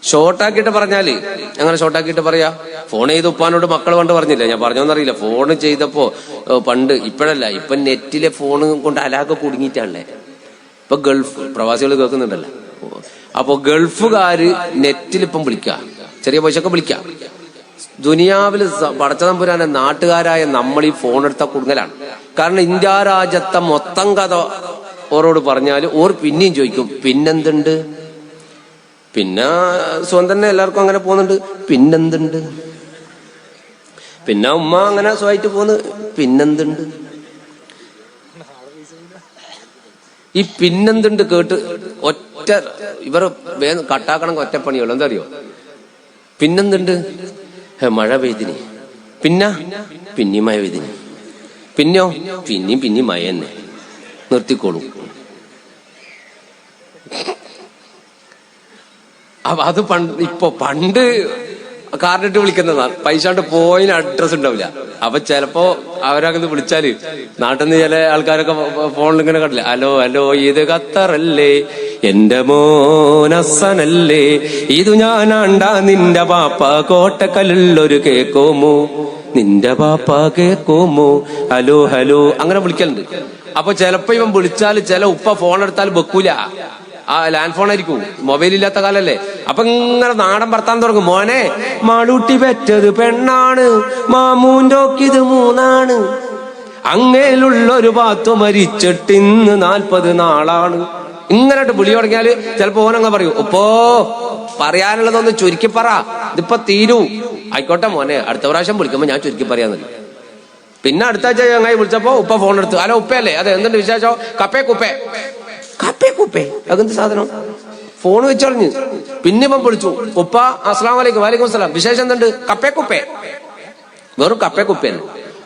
ഷോർട്ടാക്കിയിട്ട് പറഞ്ഞാല് അങ്ങനെ ഷോർട്ടാക്കിയിട്ട് പറയാ. ഫോൺ ചെയ്ത് ഉപ്പാനോട് മക്കൾ പണ്ട് പറഞ്ഞില്ല, ഞാൻ പറഞ്ഞോന്നറിയില്ല. ഫോൺ ചെയ്തപ്പോ പണ്ട്, ഇപ്പോഴല്ല, ഇപ്പൊ നെറ്റിലെ ഫോൺ കൊണ്ട് അലാക്കെ കുടുങ്ങിയിട്ടാണല്ലേ. ഇപ്പൊ ഗൾഫ് പ്രവാസികൾ കേൾക്കുന്നുണ്ടല്ലോ. അപ്പൊ ഗൾഫുകാര് നെറ്റിൽ ഇപ്പം വിളിക്കാം, ചെറിയ പൈസയൊക്കെ വിളിക്കാം. ദുനിയാവില് പടച്ചതമ്പുരാനെ നാട്ടുകാരായ നമ്മൾ ഈ ഫോൺ എടുത്ത കുടുങ്ങലാണ്. കാരണം ഇന്ത്യ രാജ്യത്തെ മൊത്തം കഥ ഓരോട് പറഞ്ഞാല് ഓർ പിന്നെയും ചോദിക്കും പിന്നെന്തുണ്ട്. പിന്നെ സ്വന്തം തന്നെ എല്ലാവർക്കും അങ്ങനെ പോകുന്നുണ്ട്, പിന്നെന്തുണ്ട്. പിന്നെ ഉമ്മ അങ്ങനെ സ്വയമായിട്ട് പോന്ന്, പിന്നെന്തുണ്ട്. ഈ പിന്നെന്തുണ്ട് കേട്ട് ഒറ്റ ഇവർ കട്ടാക്കണം, ഒറ്റപ്പണിയുള്ളൂ. എന്താ അറിയോ? പിന്നെന്തുണ്ട്, മഴ പെയ്തിന്, പിന്നെയും മഴ പെയ്തിന്, പിന്നെയും മഴ തന്നെ, നിർത്തിക്കോളൂ. അത് പണ്ട് കാർഡിട്ട് വിളിക്കുന്നതാണ്. പൈസ കൊണ്ട് പോയിന് അഡ്രസ് ഉണ്ടാവില്ല. അപ്പൊ ചിലപ്പോ അവരങ്ങനെ വിളിച്ചാല് നാട്ടിൽ നിന്ന് ചില ആൾക്കാരൊക്കെ ഫോണിൽ ഇങ്ങനെ കണ്ടില്ല, ഹലോ ഇത് ഖത്തറല്ലേ, എന്റെ മോനസനല്ലേ, ഇത് ഞാനാണ്ടാ നിന്റെ പാപ്പ കോട്ടക്കലുള്ളൊരു കേക്കോമോ, നിന്റെ പാപ്പ കേക്കോമോ, ഹലോ അങ്ങനെ വിളിക്കലുണ്ട്. അപ്പൊ ചിലപ്പോ ഇവൻ വിളിച്ചാല് ചില ഉപ്പ ഫോൺ എടുത്താൽ വെക്കൂല, ആ ലാൻഡ് ഫോൺ ആയിരിക്കും, മൊബൈൽ ഇല്ലാത്ത കാലല്ലേ. അപ്പൊ ഇങ്ങനെ നാടൻ വർത്താൻ തുടങ്ങും. മോനെ മാളൂട്ടി പെറ്റത് പെണ്ണാണ്, മാമൂൻ്റോക്കിത് 3 അങ്ങേലുള്ളൊരു പാത്തു മരിച്ചിട്ടിന്ന് 40 നാളാണ്. ഇങ്ങനെട്ട് വിളി തുടങ്ങിയാല് ചിലപ്പോ ഓനങ്ങ പറയൂ, ഇപ്പോ പറയാനുള്ളതൊന്ന് ചുരുക്കി പറ, ഇതിപ്പോ തീരൂ. ആയിക്കോട്ടെ മോനെ, അടുത്ത പ്രാവശ്യം വിളിക്കുമ്പോ ഞാൻ ചുരുക്കി പറയാന്ന്. പിന്നെ അടുത്ത ആഴ്ച ചങ്ങായി വിളിച്ചപ്പോ ഉപ്പ ഫോൺ എടുത്തു, ഹലോ ഉപ്പയല്ലേ, അതെ എന്തുണ്ട് വിശേഷം, കപ്പേ കുപ്പേ അതെന്ത് സാധനം, ഫോൺ വെച്ചോളഞ്ഞ്. പിന്നെ ഇപ്പം വിളിച്ചു, ഉപ്പ അസ്സലാമു അലൈക്കും, വലൈക്കും അസ്സലാം, വിശേഷം എന്തുണ്ട്, കപ്പേ കുപ്പേ, വെറും കപ്പേ കുപ്പേന്ന്.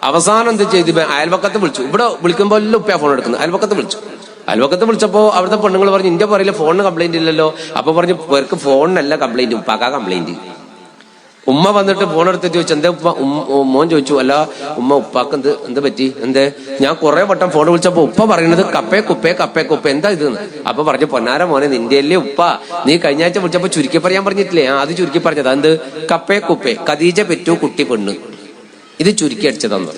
അവസാനം എന്ത് ചെയ്ത് അയൽവക്കത്ത് വിളിച്ചു. ഇവിടെ വിളിക്കുമ്പോ എല്ലാം ഉപ്പ ഫോൺ എടുക്കുന്നത്. അയൽവക്കത്ത് വിളിച്ചപ്പോ അവിടുത്തെ പെണ്ണുങ്ങൾ പറഞ്ഞു, ഇന്റെ പറയില്ല ഫോണിന് കംപ്ലൈന്റ് ഇല്ലല്ലോ. അപ്പൊ പറഞ്ഞു, പേർക്ക് ഫോണിനല്ല കംപ്ലൈന്റ്, ഉപ്പാക്കാ കംപ്ലൈന്റ്. ഉമ്മ വന്നിട്ട് ഫോൺ എടുത്തിട്ട് ചോദിച്ചു, എന്താ ഉപ്പ? മോൻ ചോദിച്ചു, അല്ല ഉമ്മ ഉപ്പാക്ക് എന്ത് പറ്റി, എന്തേ? ഞാൻ കുറെ വട്ടം ഫോൺ വിളിച്ചപ്പോ ഉപ്പ പറയുന്നത് കപ്പേ കുപ്പേ എന്താ ഇതെന്ന്. അപ്പൊ പറഞ്ഞു, പൊന്നാര മോനെ, നിന്റെ അല്ലേ ഉപ്പ, നീ കഴിഞ്ഞ ആഴ്ച വിളിച്ചപ്പോ ചുരുക്കി പറയാൻ പറഞ്ഞിട്ടില്ലേ, അത് ചുരുക്കി പറഞ്ഞത്. എന്ത് കപ്പേ കുപ്പേ, ഖദീജ പെറ്റു കുട്ടി പെണ്ണ്, ഇത് ചുരുക്കി അടിച്ചതാന്ന്.